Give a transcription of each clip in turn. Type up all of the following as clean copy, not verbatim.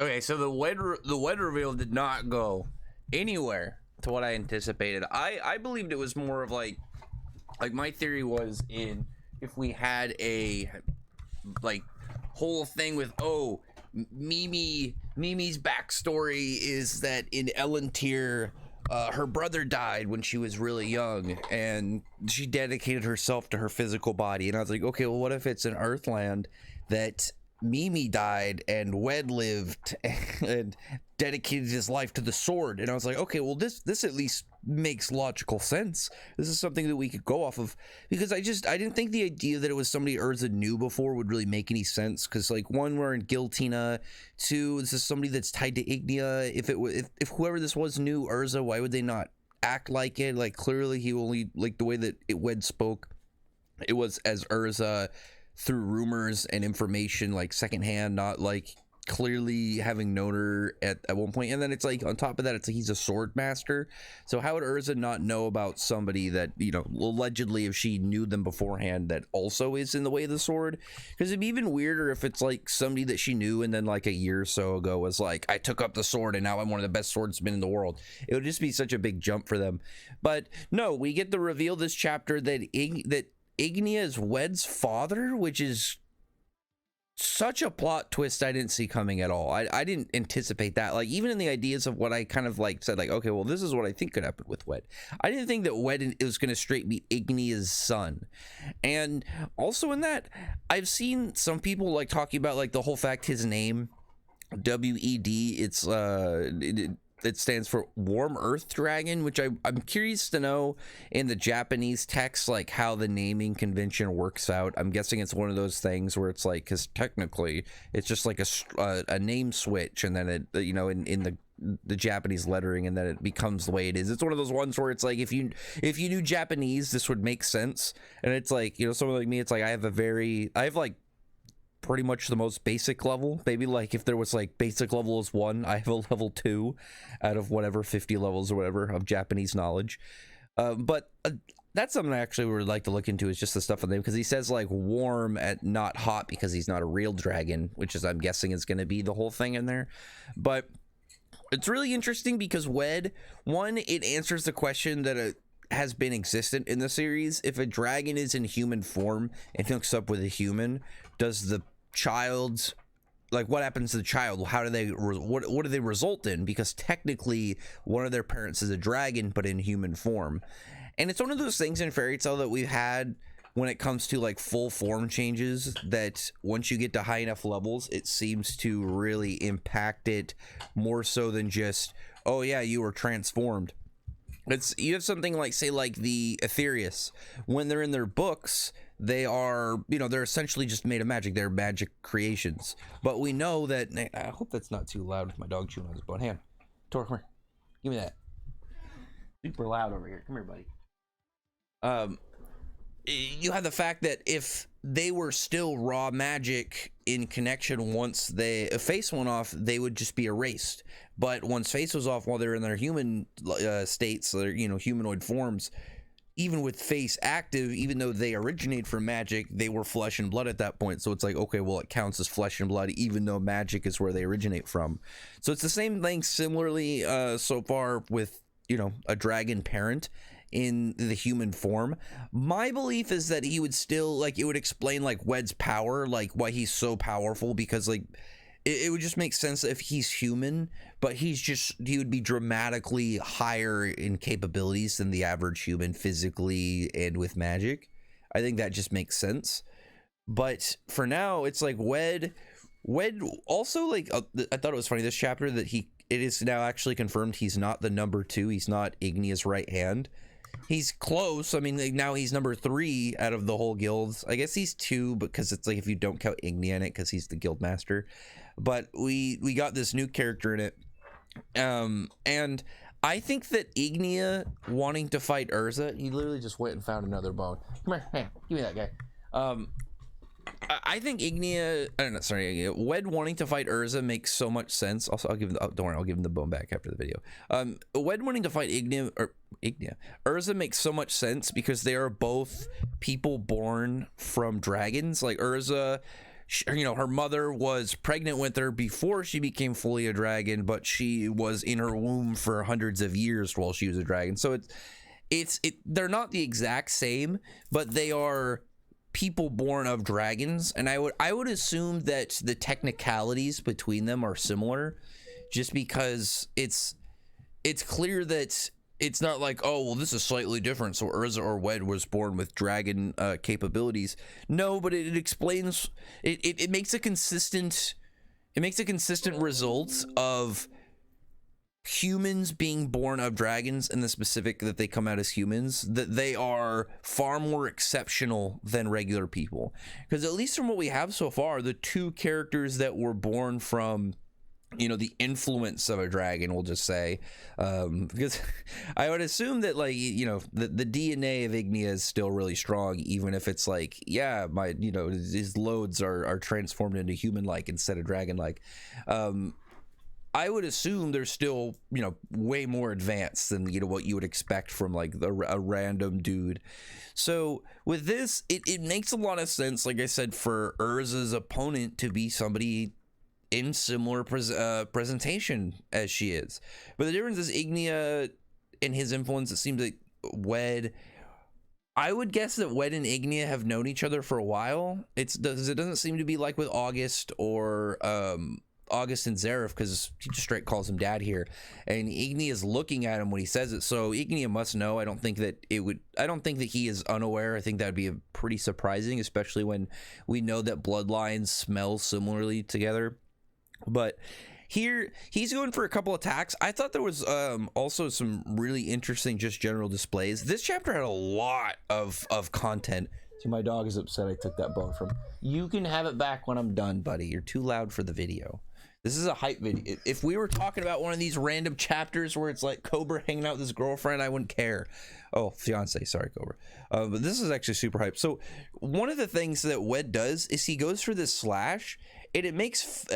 Okay, so the wed reveal did not go anywhere to what I anticipated. I believed it was more of like my theory was in if we had a like whole thing with Mimi's backstory is that in Elentier her brother died when she was really young and she dedicated herself to her physical body, and I was like, okay, well, what if it's an Earthland that Mimi died and Wed lived and dedicated his life to the sword? And I was like, okay, well, this at least makes logical sense. This is something that we could go off of, because I didn't think the idea that it was somebody Erza knew before would really make any sense, because like, one, we're in Guiltina, two, this is somebody that's tied to Ignia. If whoever this was knew Erza, why would they not act like it? Like, clearly he only, like, the way that Wed spoke, it was as Erza through rumors and information, like secondhand, not like clearly having known her at one point. And then it's like, on top of that, it's like he's a sword master, so how would Erza not know about somebody that, you know, allegedly, if she knew them beforehand, that also is in the way of the sword? Because it'd be even weirder if it's like somebody that she knew and then like a year or so ago was like, I took up the sword and now I'm one of the best swordsmen in the world. It would just be such a big jump for them. But no, we get the reveal this chapter that Ignia is Wed's father, which is such a plot twist I didn't see coming at all. I didn't anticipate that. Like, even in the ideas of what I kind of like said, like, okay, well, this is what I think could happen with Wed. I didn't think that Wed was going to straight be Ignia's son. And also in that, I've seen some people like talking about like the whole fact his name, W-E-D, it stands for Warm Earth Dragon, which I'm curious to know in the Japanese text, like how the naming convention works out. I'm guessing it's one of those things where it's like, because technically it's just like a name switch, and then it, you know, in the Japanese lettering, and then it becomes the way it is. It's one of those ones where it's like, if you knew Japanese, this would make sense. And it's like, you know, someone like me, it's like I have like pretty much the most basic level. Maybe like if there was like basic level is 1, I have a level 2 out of whatever 50 levels or whatever of Japanese knowledge. But that's something I actually would like to look into, is just the stuff on them, because he says like warm at not hot because he's not a real dragon, which is, I'm guessing, is going to be the whole thing in there. But it's really interesting because Wed, one, it answers the question that has been existent in the series. If a dragon is in human form and hooks up with a human, does the child's, like, what happens to the child? How do they what do they result in? Because technically one of their parents is a dragon but in human form. And it's one of those things in Fairy Tail that we've had when it comes to like full form changes, that once you get to high enough levels, it seems to really impact it more so than just, oh yeah, you were transformed. You have something like, say, like the Aetherius, when they're in their books, they are, you know, they're essentially just made of magic. They're magic creations. But we know that, I hope that's not too loud with my dog chewing on his bone. Hand, Tor, come here. Give me that. Super loud over here. Come here, buddy. You have the fact that if they were still raw magic in connection, once face went off, they would just be erased. But once face was off, while they're in their human states, their, you know, humanoid forms, even with face active, even though they originate from magic, they were flesh and blood at that point. So it's like, okay, well, it counts as flesh and blood, even though magic is where they originate from. So it's the same thing similarly so far with, you know, a dragon parent in the human form. My belief is that he would still, like, it would explain like Wed's power, like why he's so powerful, because like it would just make sense if he's human, but he would be dramatically higher in capabilities than the average human physically and with magic. I think that just makes sense. But for now, it's like Wed also, like, I thought it was funny this chapter that it is now actually confirmed he's not the number 2. He's not Ignia's right hand. He's close. I mean, like, now he's number 3 out of the whole guilds. I guess he's 2 because it's like, if you don't count Ignia in it, because he's the guild master. But we got this new character in it, and I think that Ignia wanting to fight Erza, he literally just went and found another bone. Come here, hey, give me that guy. I think Ignia, I don't know, sorry, Wed wanting to fight Erza makes so much sense. Also, I'll give him, don't worry, I'll give him the bone back after the video. Wed wanting to fight Ignia, Erza makes so much sense because they are both people born from dragons. Like Erza, you know, her mother was pregnant with her before she became fully a dragon, but she was in her womb for hundreds of years while she was a dragon. So they're not the exact same, but they are people born of dragons, and I would assume that the technicalities between them are similar, just because it's clear that it's not like, oh, well, this is slightly different, so Erza or Wed was born with dragon capabilities. No, but it explains, it makes a consistent result of humans being born of dragons, in the specific that they come out as humans, that they are far more exceptional than regular people. Because at least from what we have so far, the two characters that were born from, you know, the influence of a dragon, we'll just say, because I would assume that, like, you know, the DNA of Ignia is still really strong, even if it's like, yeah, my, you know, his loads are transformed into human-like instead of dragon-like. I would assume they're still, you know, way more advanced than, you know, what you would expect from like a random dude. So with this, it makes a lot of sense, like I said, for Erza's opponent to be somebody in similar presentation as she is. But the difference is Ignia and his influence, it seems like Wed, I would guess that Wed and Ignia have known each other for a while. It doesn't seem to be like with August or August and Zareth, because he just straight calls him dad here, and Ignia is looking at him when he says it, so Ignia must know. I don't think that he is unaware. I think that would be pretty surprising, especially when we know that bloodlines smell similarly together. But here he's going for a couple attacks. I thought there was also some really interesting just general displays. This chapter had a lot of content. See, my dog is upset I took that bone from. You can have it back when I'm done, buddy. You're too loud for the video. This is a hype video. If we were talking about one of these random chapters where it's like Cobra hanging out with his girlfriend, I wouldn't care. Oh, fiance, sorry, Cobra. But this is actually super hype. So one of the things that Wed does is he goes for this slash, and it makes,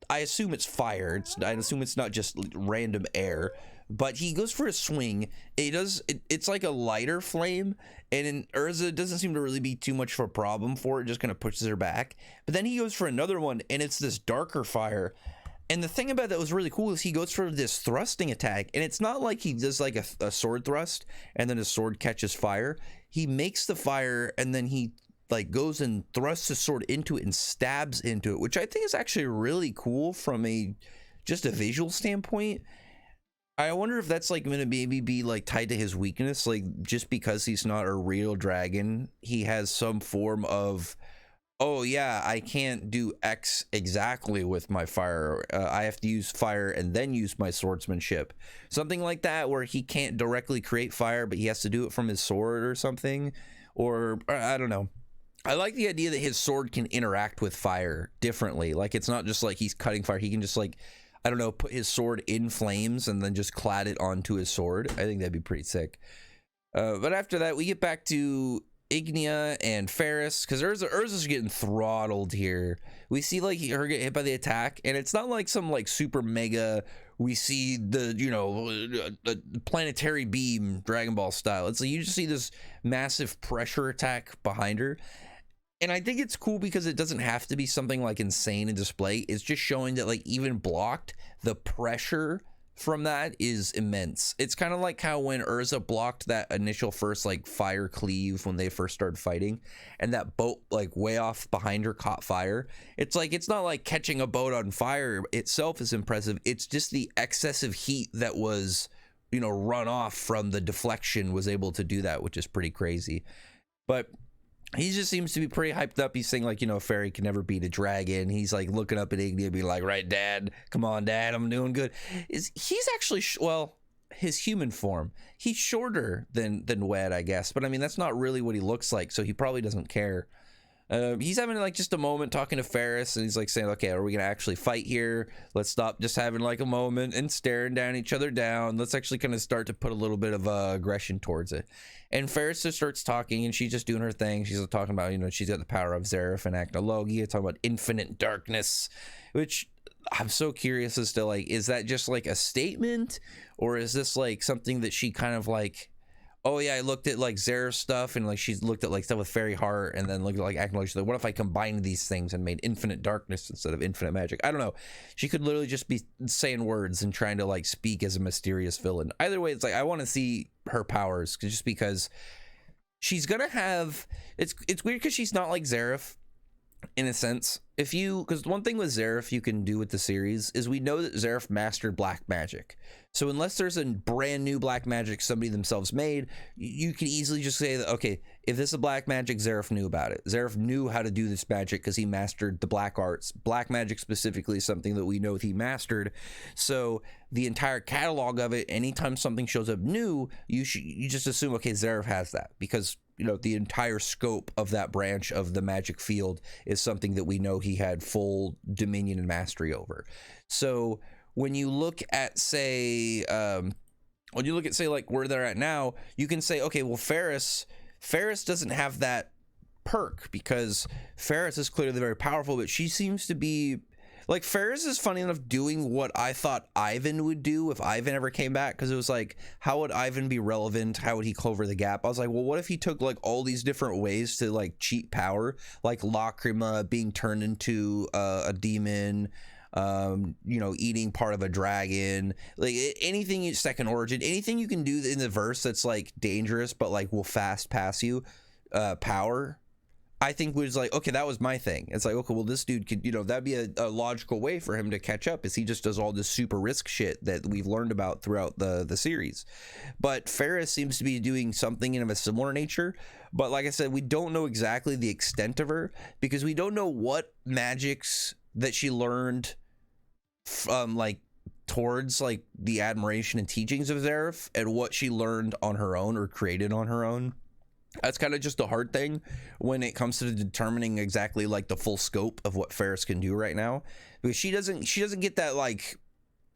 I assume it's fire. I assume it's not just random air, but he goes for a swing. It's like a lighter flame, and in Erza, it doesn't seem to really be too much of a problem for it. Just kind of pushes her back. But then he goes for another one, and it's this darker fire. And the thing about that was really cool is he goes for this thrusting attack, and it's not like he does like a sword thrust and then his sword catches fire. He makes the fire, and then he like goes and thrusts his sword into it and stabs into it, which I think is actually really cool from just a visual standpoint. I wonder if that's like going to maybe be like tied to his weakness, like just because he's not a real dragon, he has some form of, oh yeah, I can't do X exactly with my fire. I have to use fire and then use my swordsmanship. Something like that, where he can't directly create fire, but he has to do it from his sword or something. Or I don't know. I like the idea that his sword can interact with fire differently. Like, it's not just like he's cutting fire. He can just, like, I don't know, put his sword in flames and then just clad it onto his sword. I think that'd be pretty sick. But after that, we get back to Ignia and Ferris, because Erza's getting throttled here. We see like her get hit by the attack, and it's not like some like super mega, we see the, you know, planetary beam Dragon Ball style. It's like you just see this massive pressure attack behind her. And I think it's cool because it doesn't have to be something like insane in display. It's just showing that like even blocked, the pressure from that is immense. It's kind of like how when Erza blocked that initial first like fire cleave when they first started fighting, and that boat like way off behind her caught fire. It's like, it's not like catching a boat on fire itself is impressive. It's just the excessive heat that was, you know, run off from the deflection was able to do that, which is pretty crazy. But he just seems to be pretty hyped up. He's saying like, you know, a fairy can never beat a dragon. He's like looking up at Ignia, being like, right, dad, come on, dad, I'm doing good. He's actually, well, his human form, he's shorter than Wed, I guess. But I mean, that's not really what he looks like, so he probably doesn't care. He's having like just a moment talking to Ferris, and he's like saying, okay, are we gonna actually fight here? Let's stop just having like a moment and staring down each other down. Let's actually kind of start to put a little bit of aggression towards it. And Ferris just starts talking, and she's just doing her thing. She's talking about, you know, she's got the power of Zareth and Acnologia, talking about infinite darkness, which I'm so curious as to like, is that just like a statement, or is this like something that she kind of like, oh yeah, I looked at like Zera's stuff, and like she's looked at like stuff with Fairy Heart, and then looked at like acting like she's like, what if I combined these things and made infinite darkness instead of infinite magic? I don't know. She could literally just be saying words and trying to like speak as a mysterious villain. Either way, it's like I want to see her powers just because she's gonna have. It's weird because she's not like Zeref in a sense. If you, because one thing with Zeref you can do with the series is we know that Zeref mastered black magic. So unless there's a brand new black magic somebody themselves made, you can easily just say that, okay, if this is a black magic, Zeref knew about it. Zeref knew how to do this magic because he mastered the black arts. Black magic specifically is something that we know he mastered. So the entire catalog of it, anytime something shows up new, you just assume, okay, Zeref has that, because you know the entire scope of that branch of the magic field is something that we know he had full dominion and mastery over. So when you look at say like where they're at now, you can say, okay, well Ferris doesn't have that perk because Ferris is clearly very powerful, but she seems to be like, Ferris is funny enough doing what I thought Ivan would do if Ivan ever came back, because it was like, how would Ivan be relevant? How would he close the gap? I was like, well, what if he took like all these different ways to like cheat power, like Lacrima being turned into a demon, you know, eating part of a dragon, like anything, second origin, anything you can do in the verse that's like dangerous but like will fast pass you power. I think was like, okay, that was my thing. It's like, okay, well, this dude could, you know, that'd be a logical way for him to catch up, is he just does all this super risk shit that we've learned about throughout the series. But Ferris seems to be doing something of a similar nature. But like I said, we don't know exactly the extent of her, because we don't know what magics that she learned from like towards like the admiration and teachings of Zeref, and what she learned on her own or created on her own. That's kind of just a hard thing when it comes to determining exactly like the full scope of what Ferris can do right now, because she doesn't get that like,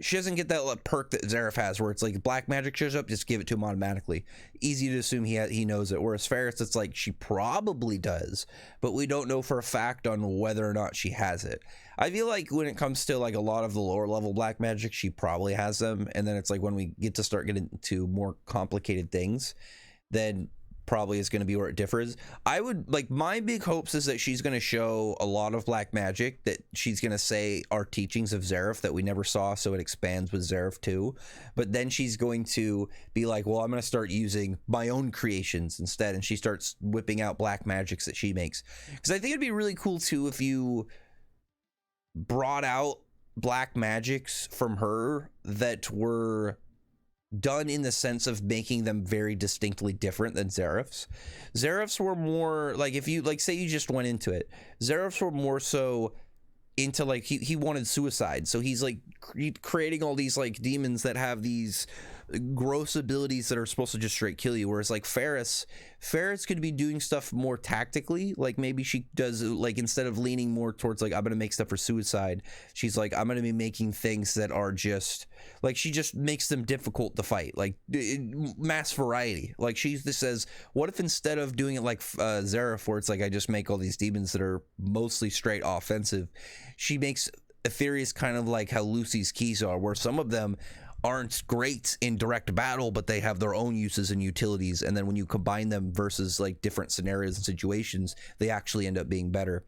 she doesn't get that like perk that Zeref has, where it's like black magic shows up, just give it to him automatically. Easy to assume he knows it. Whereas Ferris, it's like she probably does, but we don't know for a fact on whether or not she has it. I feel like when it comes to like a lot of the lower level black magic, she probably has them, and then it's like when we get to start getting into more complicated things, then probably is going to be where it differs. I would like, my big hopes is that she's going to show a lot of black magic that she's going to say are teachings of Zeref that we never saw, so it expands with Zeref too. But then she's going to be like, well, I'm going to start using my own creations instead, and she starts whipping out black magics that she makes. Because I think it'd be really cool too if you brought out black magics from her that were done in the sense of making them very distinctly different than Zeref's. Zeref's were more like, if you like, say you just went into it, Zeref's were more so into like, he wanted suicide, so he's like creating all these like demons that have these gross abilities that are supposed to just straight kill you, whereas like Ferris could be doing stuff more tactically. Like maybe she does, like, instead of leaning more towards like, I'm gonna make stuff for suicide, she's like, I'm gonna be making things that are just like, she just makes them difficult to fight, like mass variety. Like she just says, what if instead of doing it like Zeref, where it's like, I just make all these demons that are mostly straight offensive, she makes Aetherius kind of like how Lucy's keys are, where some of them aren't great in direct battle, but they have their own uses and utilities, and then when you combine them versus like different scenarios and situations, they actually end up being better.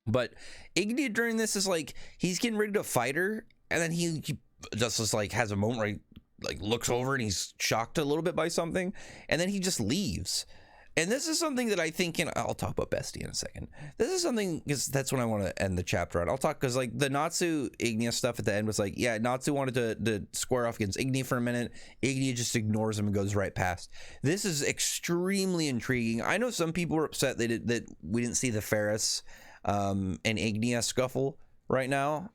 But Ignia during this is like, he's getting ready to fight her, and then he just like has a moment where he like looks over and he's shocked a little bit by something, and then he just leaves. And this is something that I think, and I'll talk about Bestia in a second. This is something, because that's when I want to end the chapter on. I'll talk, because like the Natsu Ignia stuff at the end was like, yeah, Natsu wanted to square off against Ignia for a minute. Ignia just ignores him and goes right past. This is extremely intriguing. I know some people were upset that we didn't see the Ferris and Ignia scuffle right now,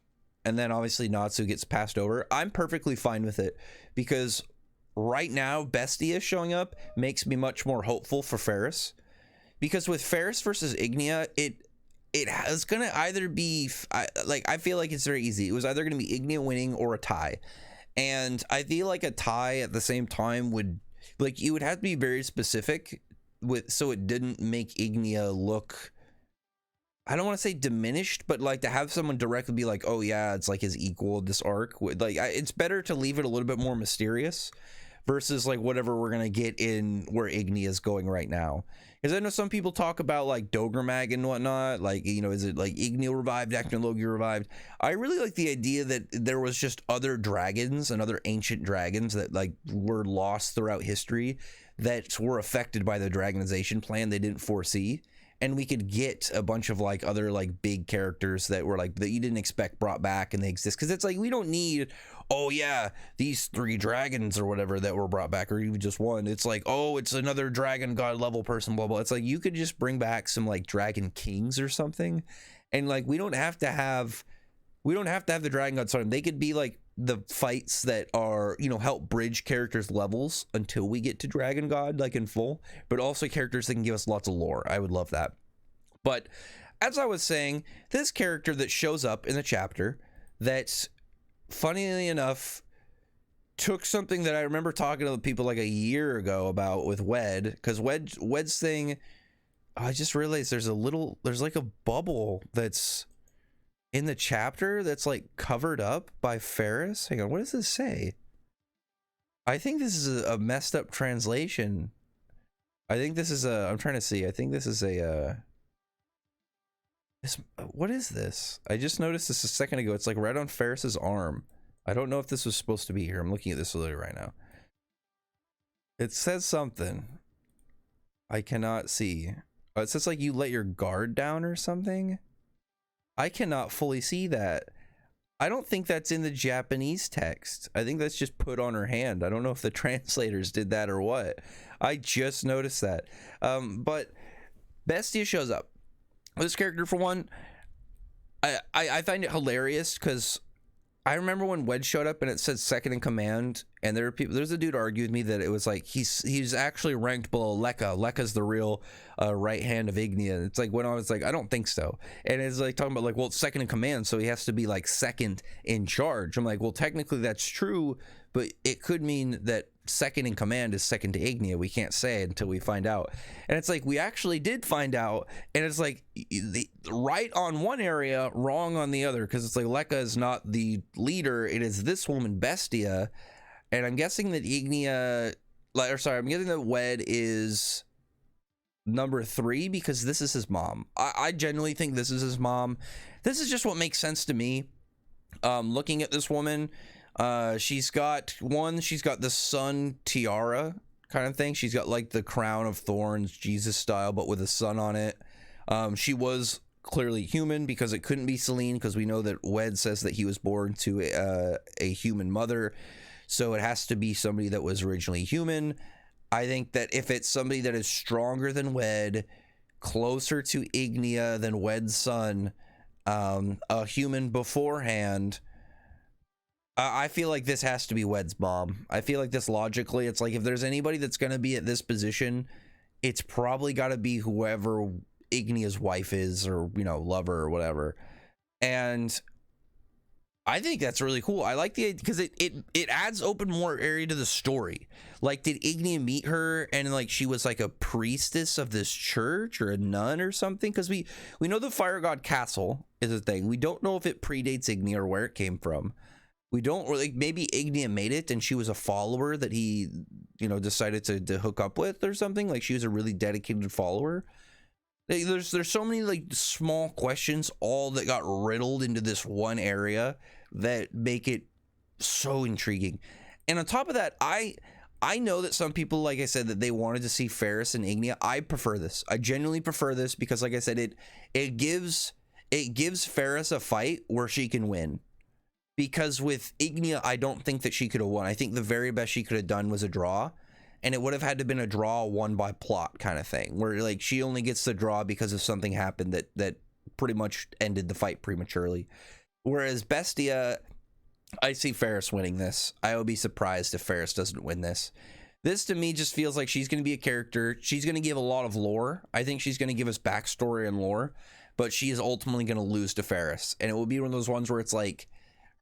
and then obviously Natsu gets passed over. I'm perfectly fine with it, because right now Bestia showing up makes me much more hopeful for Ferris, because with Ferris versus Ignia, it is gonna either be I feel like it's very easy. It was either gonna be Ignia winning or a tie, and I feel like a tie at the same time would, like, you would have to be very specific with, so it didn't make Ignia look, I don't want to say diminished, but like to have someone directly be like, oh yeah, it's like his equal this arc. Like, it's better to leave it a little bit more mysterious versus like whatever we're gonna get in where Ignia is going right now. Because I know some people talk about like Dogromag and whatnot, like, you know, is it like Ignia revived, Acnologia revived? I really like the idea that there was just other dragons and other ancient dragons that like were lost throughout history that were affected by the dragonization plan they didn't foresee. And we could get a bunch of like other like big characters that were like that you didn't expect brought back, and they exist. Because it's like we don't need, oh yeah, these 3 dragons or whatever that were brought back, or even just one. It's like, oh, it's another dragon god level person, blah blah. It's like you could just bring back some like dragon kings or something, and like we don't have to have the dragon gods on them. They could be like the fights that are, you know, help bridge characters levels until we get to dragon god like in full, but also characters that can give us lots of lore. I would love that. But as I was saying, this character that shows up in the chapter that, funnily enough, took something that I remember talking to people like a year ago about with Wed, because Wed's thing, I just realized there's like a bubble that's in the chapter that's like covered up by Ferris. Hang on, what does this say? I think this is a messed up translation. I think this is a, I'm trying to see. I think this is a, what is this? I just noticed this a second ago. It's like right on Ferris's arm. I don't know if this was supposed to be here. I'm looking at this literally right now. It says something. I cannot see. Oh, it says like you let your guard down or something. I cannot fully see that. I don't think that's in the Japanese text. I think that's just put on her hand. I don't know if the translators did that or what. I just noticed that. But Bestia shows up. This character, for one, I find it hilarious because I remember when Wed showed up and it said second in command, and there were people. There's a dude argued with me that it was like he's actually ranked below Lekka. Lekka's the real right hand of Ignia. It's like when I was like, I don't think so. And it's like talking about like, well, it's second in command, so he has to be like second in charge. I'm like, well, technically that's true, but it could mean that second in command is second to Ignia. We can't say it until we find out. And it's like we actually did find out, and it's like right on one area, wrong on the other, because it's like Lekka is not the leader, it is this woman Bestia. And I'm guessing that Ignia, I'm guessing that Wed is number 3 because this is his mom. I genuinely think this is his mom. This is just what makes sense to me. Looking at this woman, she's got the sun tiara kind of thing. She's got like the crown of thorns, Jesus style, but with a sun on it. She was clearly human because it couldn't be Selene, because we know that Wed says that he was born to a human mother. So it has to be somebody that was originally human. I think that if it's somebody that is stronger than Wed, closer to Ignia than Wed's son, a human beforehand, I feel like this has to be Wed's mom. I feel like this logically, it's like if there's anybody that's going to be at this position, it's probably got to be whoever Ignia's wife is, or, you know, lover or whatever. And I think that's really cool. I like the, because it adds open more area to the story. Like, did Ignia meet her and like she was like a priestess of this church or a nun or something? Because we know the Fire God Castle is a thing. We don't know if it predates Ignia or where it came from. We don't really, maybe Ignia made it and she was a follower that he, you know, decided to hook up with or something. Like she was a really dedicated follower. There's so many like small questions all that got riddled into this one area that make it so intriguing. And on top of that, I know that some people, like I said, that they wanted to see Ferris and Ignia. I prefer this. I genuinely prefer this because, like I said, it gives Ferris a fight where she can win. Because with Ignia, I don't think that she could have won. I think the very best she could have done was a draw. And it would have had to been a draw won by plot kind of thing, where like she only gets the draw because of something happened that pretty much ended the fight prematurely. Whereas Bestia, I see Ferris winning this. I would be surprised if Ferris doesn't win this. This to me just feels like she's going to be a character. She's going to give a lot of lore. I think she's going to give us backstory and lore, but she is ultimately going to lose to Ferris. And it will be one of those ones where it's like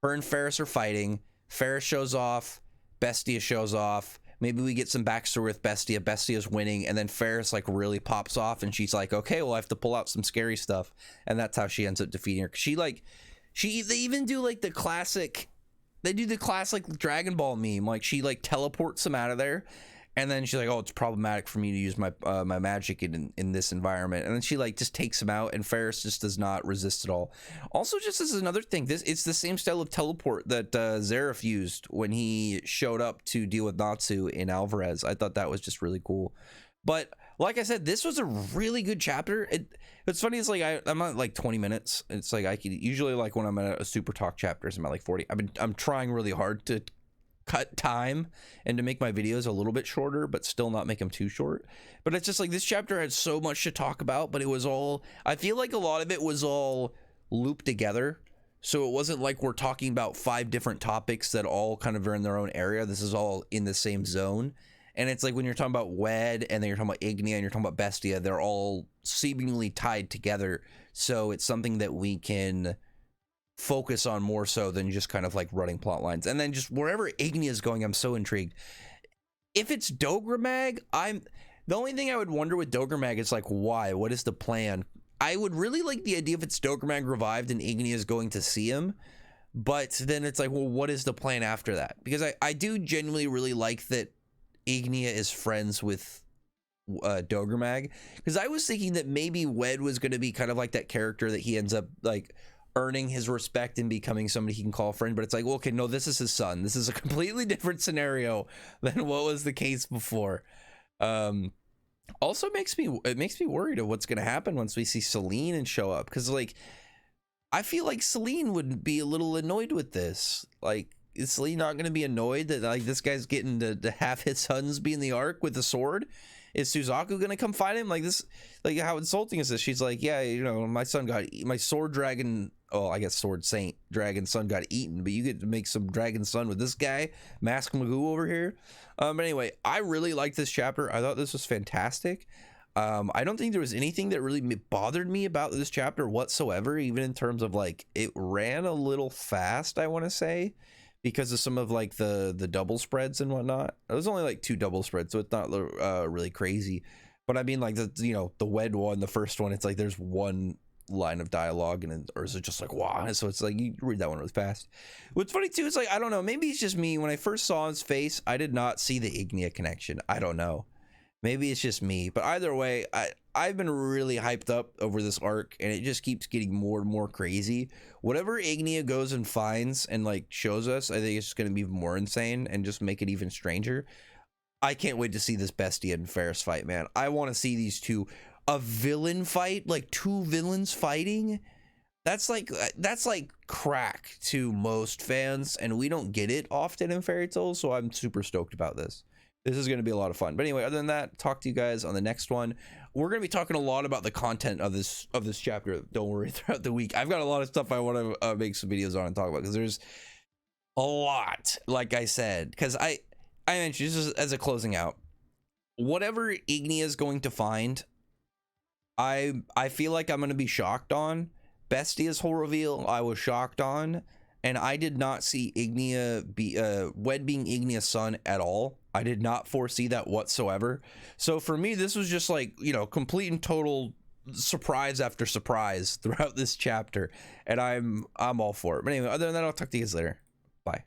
her and Ferris are fighting. Ferris shows off. Bestia shows off. Maybe we get some backstory with Bestia. Bestia's winning, and then Ferris like really pops off, and she's like, "Okay, well, I have to pull out some scary stuff," and that's how she ends up defeating her. They even do like the classic they do the classic Dragon Ball meme. Like, she like teleports him out of there, and then she's like, oh, it's problematic for me to use my my magic in this environment, and then she like just takes him out, and Ferris just does not resist at all. Also, just as another thing, it's the same style of teleport that Zareth used when he showed up to deal with Natsu in Alvarez. I thought that was just really cool. But like I said, this was a really good chapter. It's funny, it's like I'm at like 20 minutes. It's like I could usually, like when I'm at a super talk chapters, I'm at like 40. I'm trying really hard to cut time and to make my videos a little bit shorter, but still not make them too short. But it's just like this chapter had so much to talk about, but it was all, I feel like a lot of it was all looped together. So it wasn't like we're talking about 5 different topics that all kind of are in their own area. This is all in the same zone. And it's like when you're talking about Wed, and then you're talking about Ignia, and you're talking about Bestia, they're all seemingly tied together. So it's something that we can focus on more so than just kind of like running plot lines. And then just wherever Ignia is going, I'm so intrigued. If it's Dogramag, the only thing I would wonder with Dogramag is like, why? What is the plan? I would really like the idea if it's Dogramag revived and Ignia is going to see him. But then it's like, well, what is the plan after that? Because I do genuinely really like that Ignia is friends with Dogramag, because I was thinking that maybe Wed was going to be kind of like that character that he ends up like earning his respect and becoming somebody he can call a friend. But it's like, well, okay, no, this is his son. This is a completely different scenario than what was the case before. Also makes me worried of what's going to happen once we see Celine and show up, because like I feel like Celine would be a little annoyed with this. Like, is Celine not going to be annoyed that like this guy's getting to have his sons be in the arc with a sword? Is Suzaku going to come find him? Like this, like how insulting is this? She's like, yeah, you know, my sword dragon, oh, I guess sword saint dragon son got eaten, but you get to make some dragon son with this guy, Mask Magoo over here. But anyway, I really liked this chapter. I thought this was fantastic. I don't think there was anything that really bothered me about this chapter whatsoever, even in terms of like it ran a little fast, I want to say, because of some of like the double spreads and whatnot. It was only like 2 double spreads, so it's not really crazy. But I mean, like the Wed one, the first one, it's like there's one line of dialogue, and or is it just like wow? So it's like you read that one really fast. What's funny too is like, I don't know, maybe it's just me. When I first saw his face, I did not see the Ignia connection. I don't know. Maybe it's just me, but either way, I've been really hyped up over this arc, and it just keeps getting more and more crazy. Whatever Ignia goes and finds and like shows us, I think it's just going to be more insane and just make it even stranger. I can't wait to see this Bestia and Ferris fight, man. I want to see these two, a villain fight, like 2 villains fighting. That's like crack to most fans, and we don't get it often in fairy tales, so I'm super stoked about this. This is going to be a lot of fun. But anyway, other than that, talk to you guys on the next one. We're going to be talking a lot about the content of this chapter. Don't worry, throughout the week. I've got a lot of stuff I want to make some videos on and talk about, because there's a lot, like I said. Because I mentioned, this is as a closing out, whatever Ignia is going to find, I feel like I'm going to be shocked on. Bestia's whole reveal, I was shocked on. And I did not see Ignia Wed being Ignia's son at all. I did not foresee that whatsoever. So for me, this was just like, you know, complete and total surprise after surprise throughout this chapter. And I'm all for it. But anyway, other than that, I'll talk to you guys later. Bye.